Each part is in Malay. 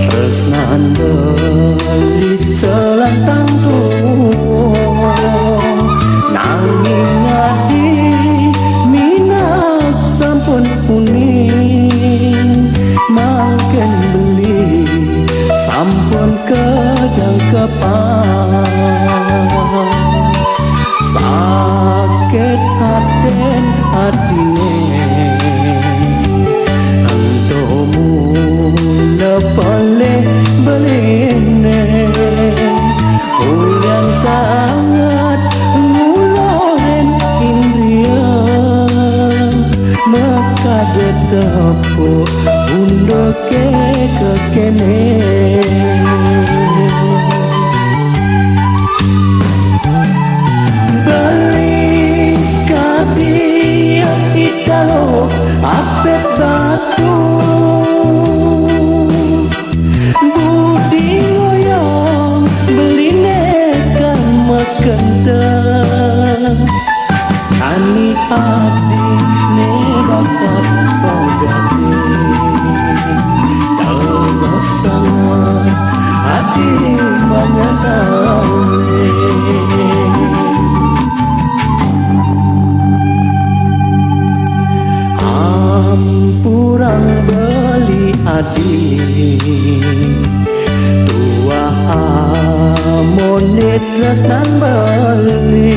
Tresnan belit selantang tua nanging ngadi minap sampun kuning makin beli sampun kedang kepan sakit haten hatine antomu lepale belene ulian sangat nguloren indria maka detepuk undoke kekene italo apet batu budi ngoyong beline kan makendang ani hati ne bakat pogati dalam sangat hati mengasale ampurang beli adik tua amonit tresnan beli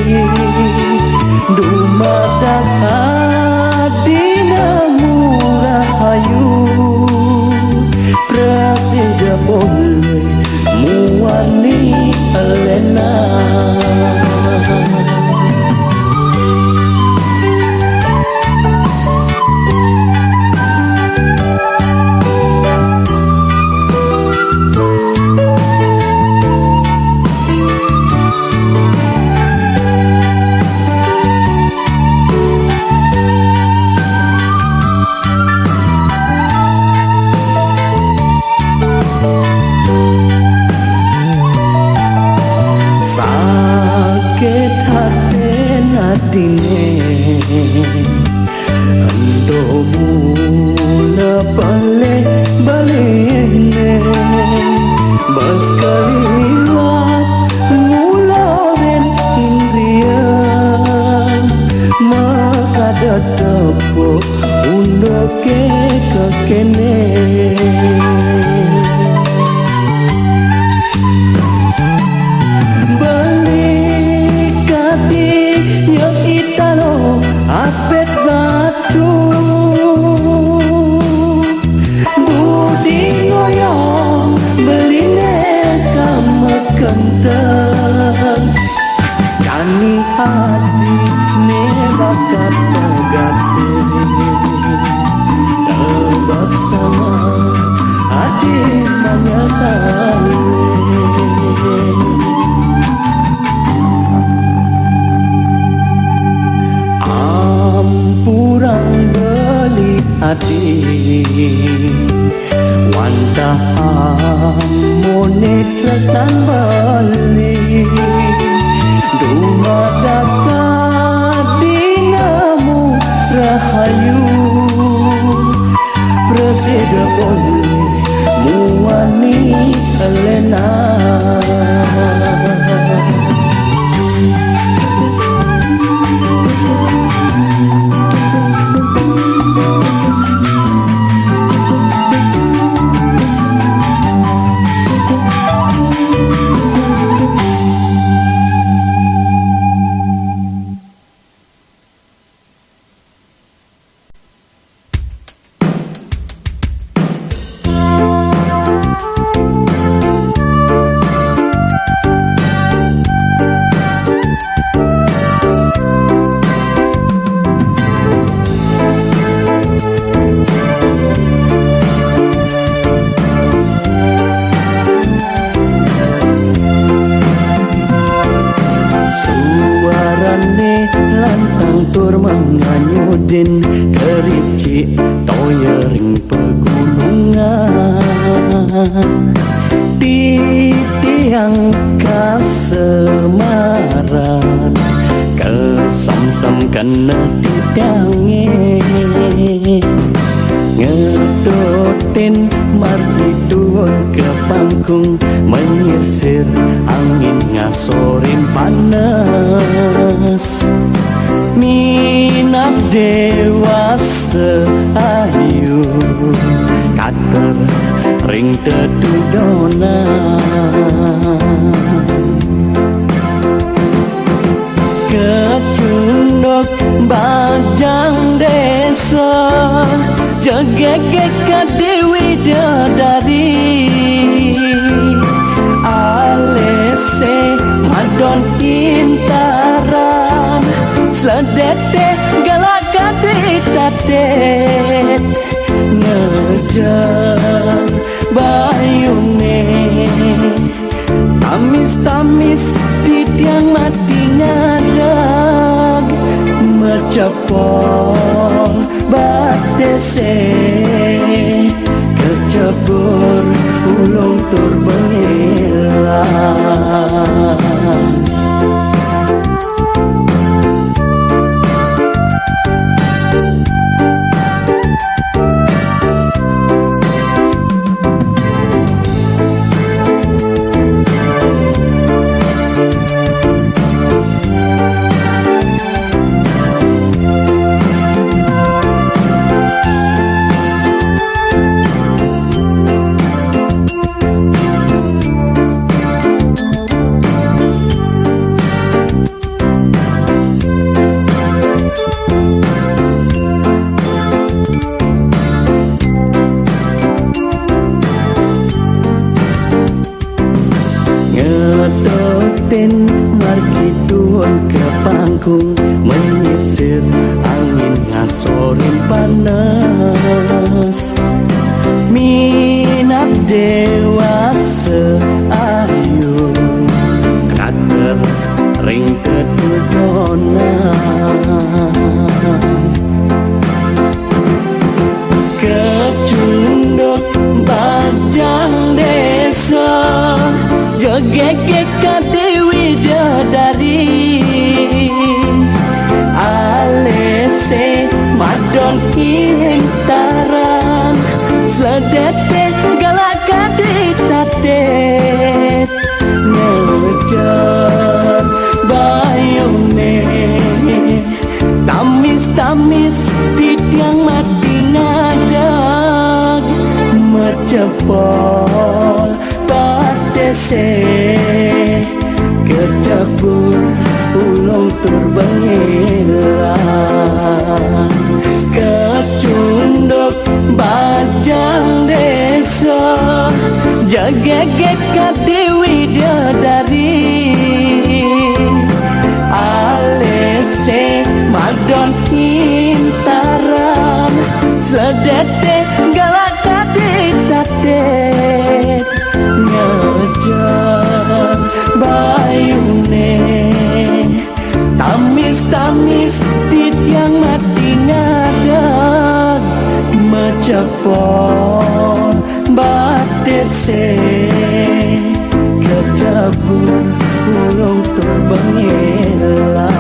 dumadak adina murah ayu presida boleh muani elena andomu lepale balene bas kaliwat nguloren indria maka datepuk undoke kekene apet batu budi ngoyong beline kamu kentang kani hati ne bakat pogati dalam sama hati menyesali ampurang beli adik wantah amonit tresnan beli dumadak adinamu rahayu presida boleh muani elena menganyudin kerici toyering pegunungan titiang kasemaran kesamsam kena titange ngetutin panas minap dewasa ayu kater ring tetudona kecunduk bajang desa jegege ka dewi dadari alese madon intaran sedete galakati tatet ngejar bayune tamis-tamis titiang mati ngadag mecepol batese kecebur ulung tur bengilan ngetotin margi tuan ke panggung menyisir angin ngasorin panas minap dewasa ayu kater ring tetudona kecunduk bajang desa jegege ka dewi dadari alese madon intaran sedete galakati tatet ngejar bayune tamis-tamis titiang mati ngadag mecepol batese kecebur ulung tur bengilan kecunduk bajang desa jegege ka dewi dadari alese madon intaran sedete galakati tatet ngejar bayune tamis-tamis titiang mati ngadag mecepol batese kecebur ulung tur bengilan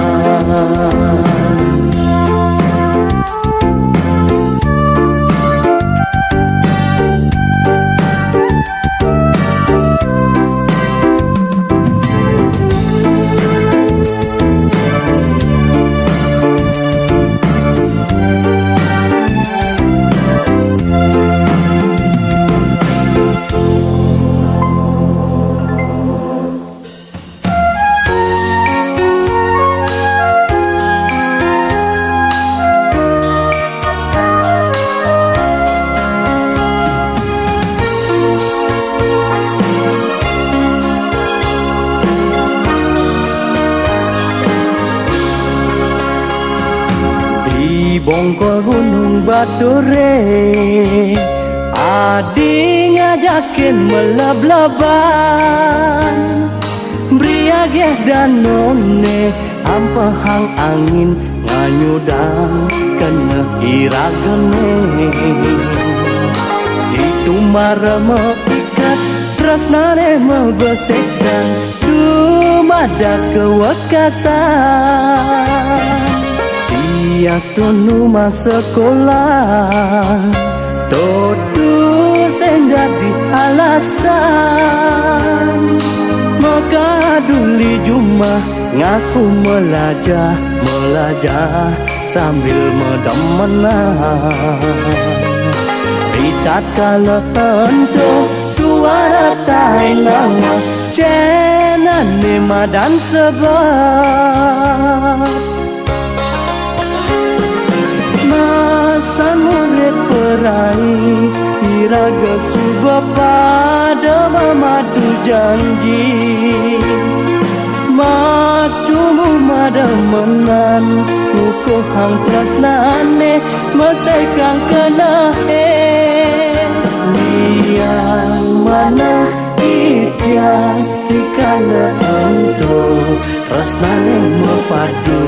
bongkol gunung Bature adi ngajakin melab-laban briageh dan none ampahang angin nganyudang kena iragene itu marama ikat tresnane mebesekan dumada kewekasan tias tunu masa sekolah Totu senjati alasan maka duli Jumah ngaku melajah sambil mendemenang. Di tatkala hendak juara tainama cenan nema dan sebab masa murid perai iraga subah pada memadu janji macumu mademenan ngukuh hang tresnane mesekang kenahe liang mana ikhtiar dikala untuk tresnane mepadu.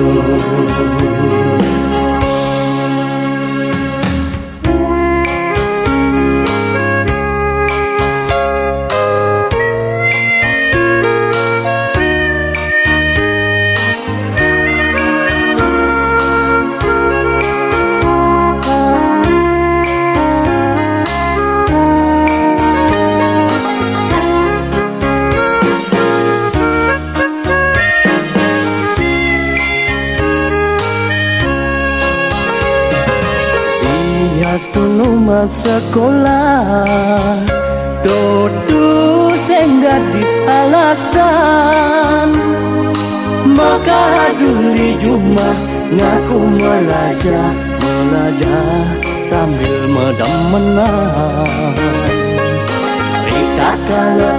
Tunu masa sekolah Dodu senggadi alasan Maka duli jumlah ngaku melajah sambil mendemenang. Rita kala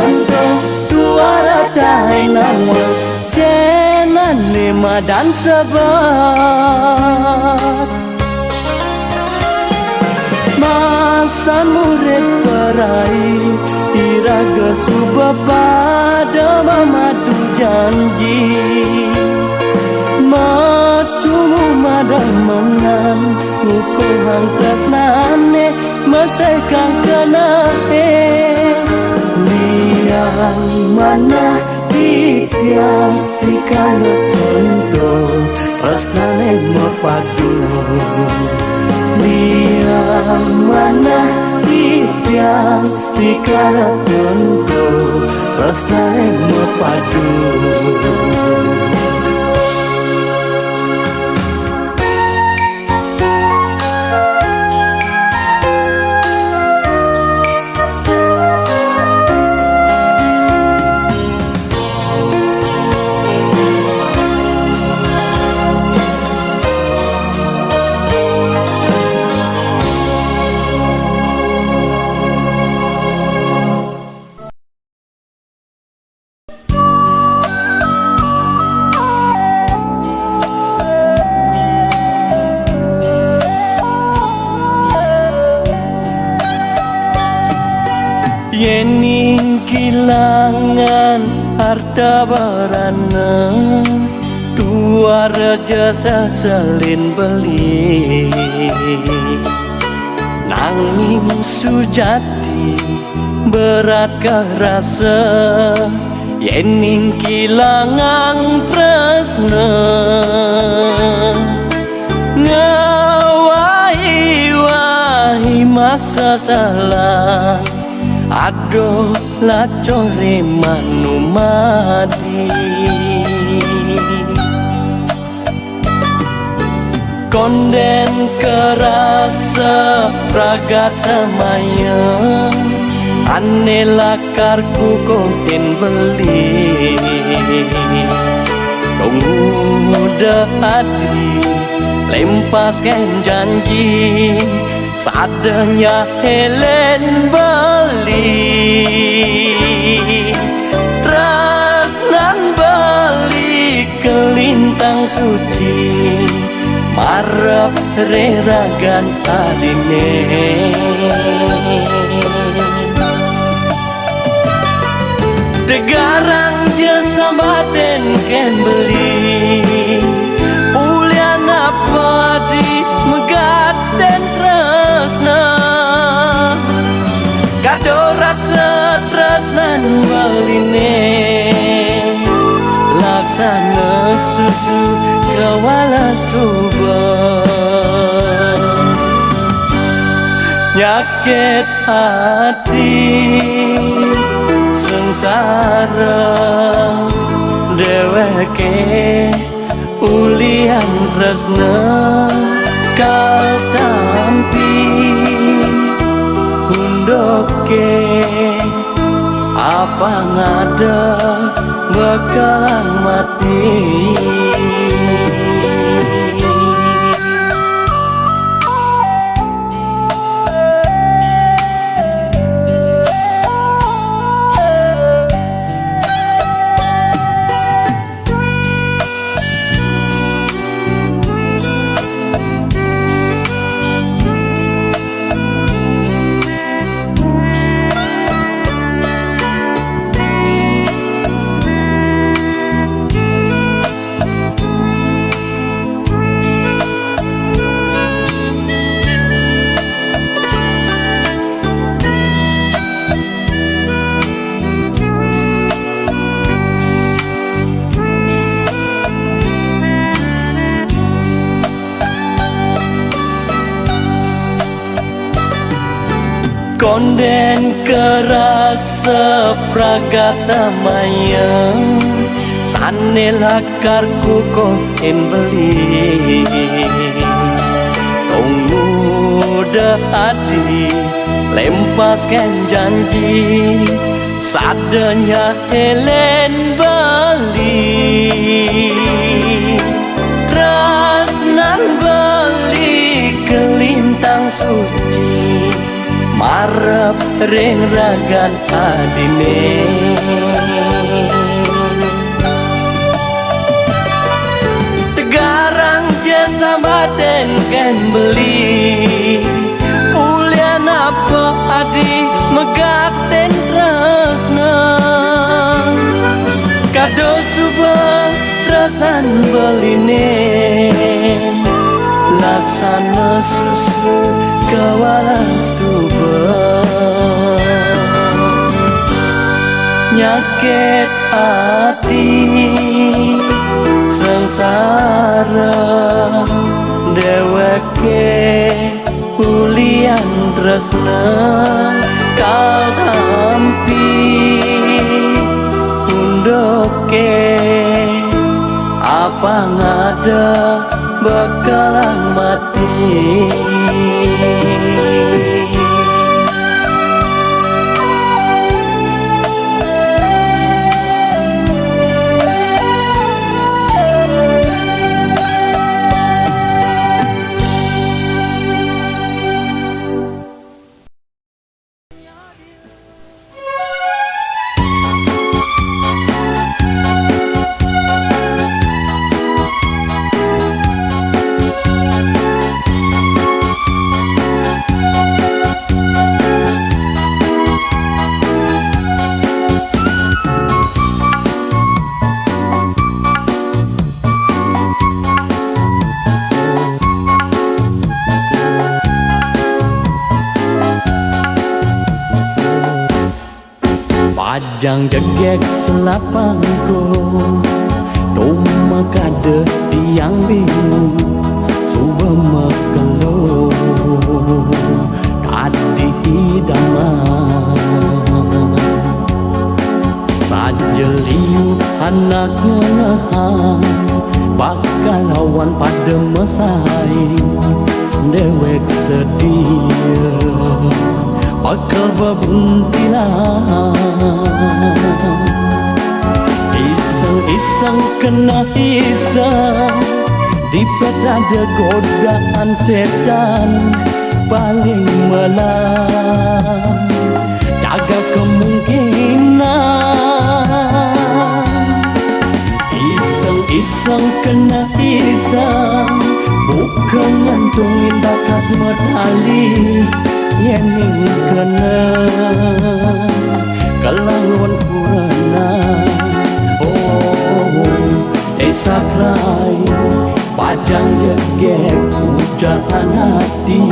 untuk juara dainama cenan nema dan sebab masa murid perai iraga subah pada memadu janji macumu mademenan ngukuh hang tresnane mesekang kenahe liang mana ikhtiar dikala untuk tresnane mepadu. Liang mana ikhtiar dikala untuk tresnane mepadu. Yening kilangan harta barana dua raja sasalin beli nanging sujati beratkah rasa yening kilangan tresna ngawahi masa salah aduh lacore manumati konden kerasa pragat samaya ane lakarku koden beli muda hati lempaskan janji sadanya Helen beli tresnan beli kelintang suci marap reragan adine tegarang jasa baten ken beli ulian apa di megaten tresna kado rasa tresnan baline laksana susu kawalas kubah nyakit hati sengsara dheweke ulian tresna katampi hundoke apa ngada bakalan mati. Konden keras sepragat samayang sane lakarku kohen beli tong muda hati lempaskan janji sadenya Helen beli tresnan beli kelintang suci marep ring ragan adine tegarang jasa baten kan beli ulian apa adi megaten tresna kado subah tresnan beline laksana susu kawalas nyakit hati sengsara dheweke ulian tresna katampi hundoke apa ngada bakalan mati. Pajang degek selapangku Doma kade tiang bingung Suba mekelo Kadi idaman Sajeliu anak ngenahan Bakal lawan pada mesai Dewek sedih bakal babuntilan Iseng-iseng kena iseng Di pedada godaan setan Paling melang Jaga kemungkinan Iseng-iseng kena iseng Bukan ngantungin bakas medali Yening kena kelawan kurana Esak rai pajang jegek pujaan hati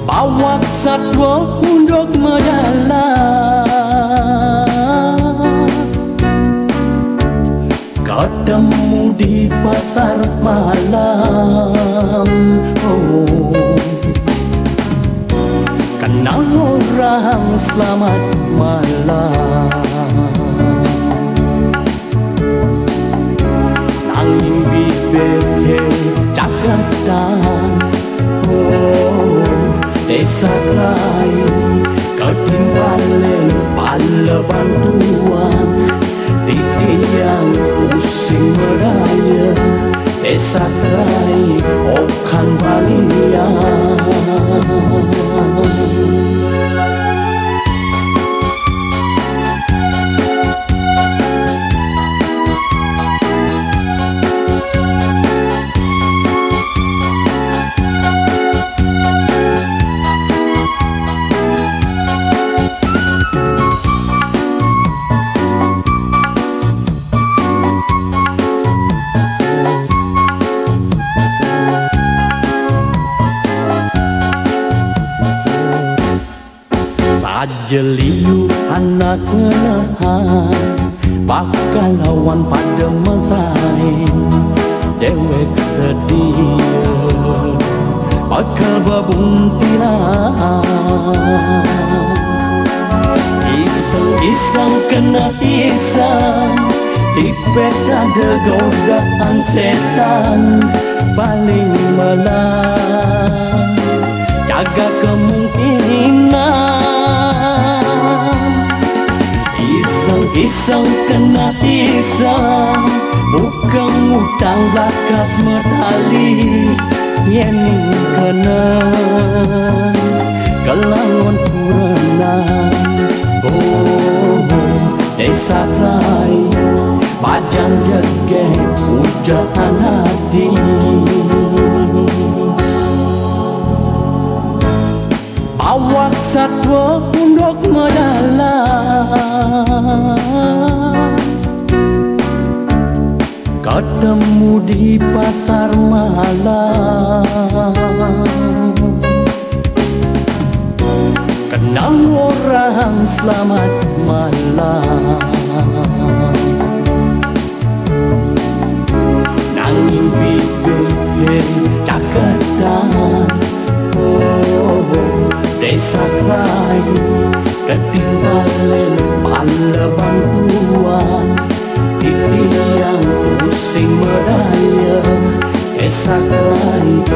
Bawak satwa undok mendalam Ketemu di pasar malam orang selamat malam. Nanging bibir Jakarta, oh desa lain ketimbalan pala bantuan titiang pusing meraya desa lain okan balian. Jeliu anak menahan bakal lawan pada mesain dewek sedia bakal babuntilan iseng-iseng kena iseng tipet ada godaan setan paling melang jaga kemungkinan iseng kena iseng bukan utang bakas metali yening kena kelawan purenang. Oh desa lain pajang jegek pujaan hati awak satwa pundok medalam ketemu di pasar malam kenang orang selamat malam nanging bibir cakatan desa lain ketimbalan pala bantuan titiang pusing meraya desa lain